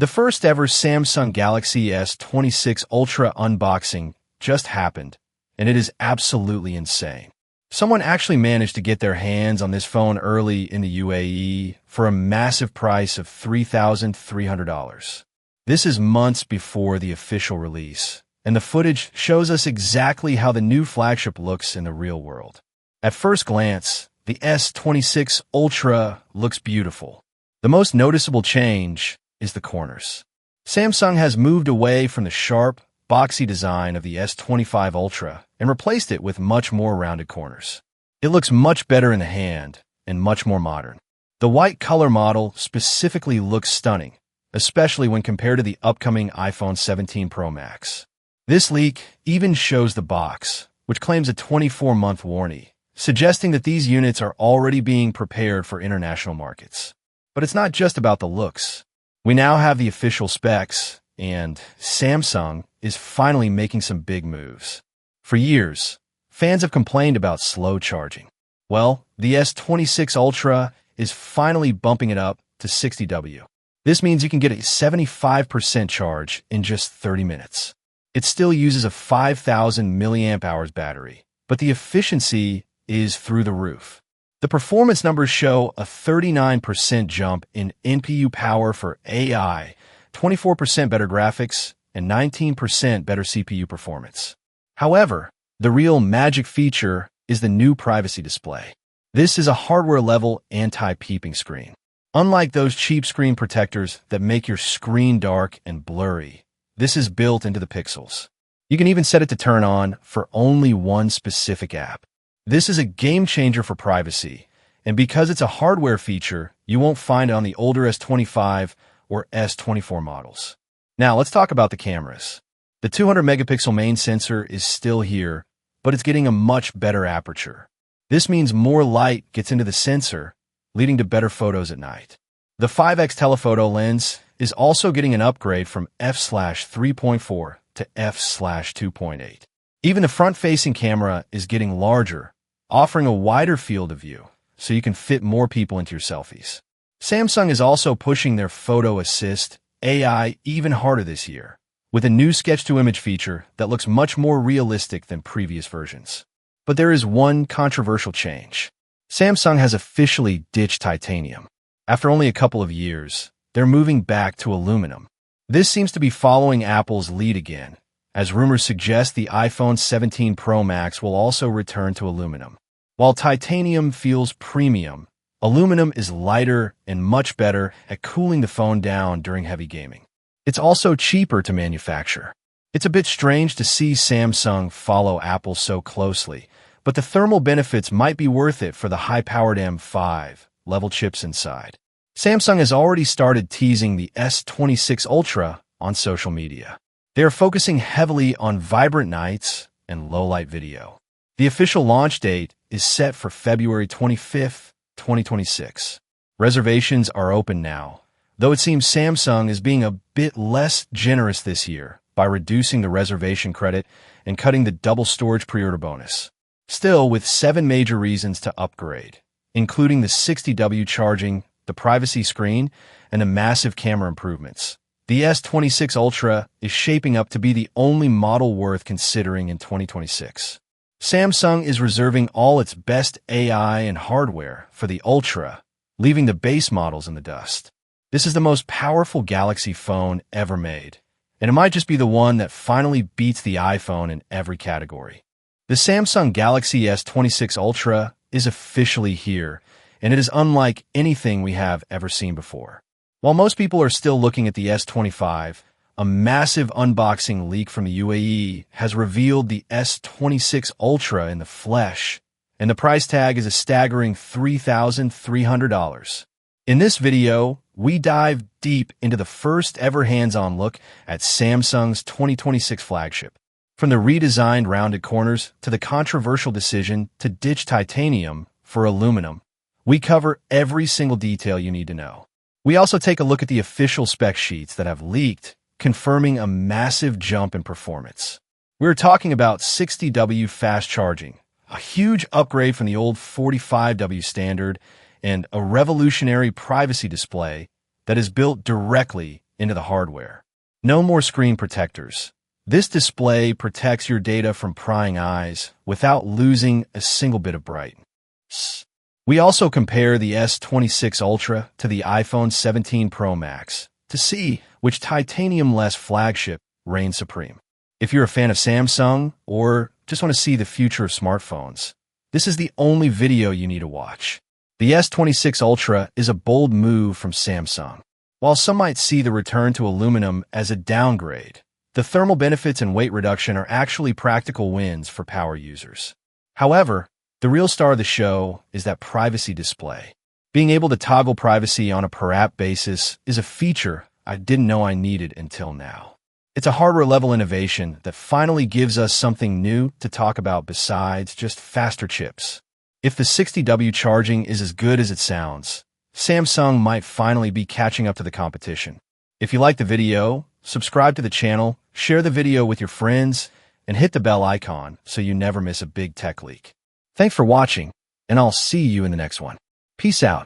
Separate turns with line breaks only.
The first ever Samsung Galaxy S26 Ultra unboxing just happened, and it is absolutely insane. Someone actually managed to get their hands on this phone early in the UAE for a massive price of $3,300. This is months before the official release, and the footage shows us exactly how the new flagship looks in the real world. At first glance, the S26 Ultra looks beautiful. The most noticeable change is the corners. Samsung has moved away from the sharp, boxy design of the S25 Ultra and replaced it with much more rounded corners. It looks much better in the hand and much more modern. The white color model specifically looks stunning, especially when compared to the upcoming iPhone 17 Pro Max. This leak even shows the box, which claims a 24-month warranty, suggesting that these units are already being prepared for international markets. But it's not just about the looks. We now have the official specs, and Samsung is finally making some big moves. For years, fans have complained about slow charging. Well, the S26 Ultra is finally bumping it up to 60W. This means you can get a 75% charge in just 30 minutes. It still uses a 5,000 mAh battery, but the efficiency is through the roof. The performance numbers show a 39% jump in NPU power for AI, 24% better graphics, and 19% better CPU performance. However, the real magic feature is the new privacy display. This is a hardware-level anti-peeping screen. Unlike those cheap screen protectors that make your screen dark and blurry, this is built into the pixels. You can even set it to turn on for only one specific app. This is a game changer for privacy, and because it's a hardware feature, you won't find it on the older S25 or S24 models. Now, let's talk about the cameras. The 200-megapixel main sensor is still here, but it's getting a much better aperture. This means more light gets into the sensor, leading to better photos at night. The 5x telephoto lens is also getting an upgrade from f/3.4 to f/2.8. Even the front-facing camera is getting larger, offering a wider field of view, so you can fit more people into your selfies. Samsung is also pushing their Photo Assist AI even harder this year, with a new sketch-to-image feature that looks much more realistic than previous versions. But there is one controversial change. Samsung has officially ditched titanium. After only a couple of years, they're moving back to aluminum. This seems to be following Apple's lead again, as rumors suggest the iPhone 17 Pro Max will also return to aluminum. While titanium feels premium, aluminum is lighter and much better at cooling the phone down during heavy gaming. It's also cheaper to manufacture. It's a bit strange to see Samsung follow Apple so closely, but the thermal benefits might be worth it for the high-powered M5 level chips inside. Samsung has already started teasing the S26 Ultra on social media. They are focusing heavily on vibrant nights and low-light video. The official launch date is set for February 25th, 2026. Reservations are open now, though it seems Samsung is being a bit less generous this year by reducing the reservation credit and cutting the double storage pre-order bonus. Still, with 7 major reasons to upgrade, including the 60W charging, the privacy screen, and the massive camera improvements, the S26 Ultra is shaping up to be the only model worth considering in 2026. Samsung is reserving all its best AI and hardware for the Ultra, leaving the base models in the dust. This is the most powerful Galaxy phone ever made, and it might just be the one that finally beats the iPhone in every category. The Samsung Galaxy S26 Ultra is officially here, and it is unlike anything we have ever seen before. While most people are still looking at the S25, a massive unboxing leak from the UAE has revealed the S26 Ultra in the flesh, and the price tag is a staggering $3,300. In this video, we dive deep into the first ever hands-on look at Samsung's 2026 flagship. From the redesigned rounded corners to the controversial decision to ditch titanium for aluminum, we cover every single detail you need to know. We also take a look at the official spec sheets that have leaked, confirming a massive jump in performance. We're talking about 60W fast charging, a huge upgrade from the old 45W standard, and a revolutionary privacy display that is built directly into the hardware. No more screen protectors. This display protects your data from prying eyes without losing a single bit of brightness. We also compare the S26 Ultra to the iPhone 17 Pro Max to see which titanium-less flagship reigns supreme. If you're a fan of Samsung or just want to see the future of smartphones, this is the only video you need to watch. The S26 Ultra is a bold move from Samsung. While some might see the return to aluminum as a downgrade, the thermal benefits and weight reduction are actually practical wins for power users. However, the real star of the show is that privacy display. Being able to toggle privacy on a per-app basis is a feature I didn't know I needed until now. It's a hardware-level innovation that finally gives us something new to talk about besides just faster chips. If the 60W charging is as good as it sounds, Samsung might finally be catching up to the competition. If you like the video, subscribe to the channel, share the video with your friends, and hit the bell icon so you never miss a big tech leak. Thanks for watching, and I'll see you in the next one. Peace out.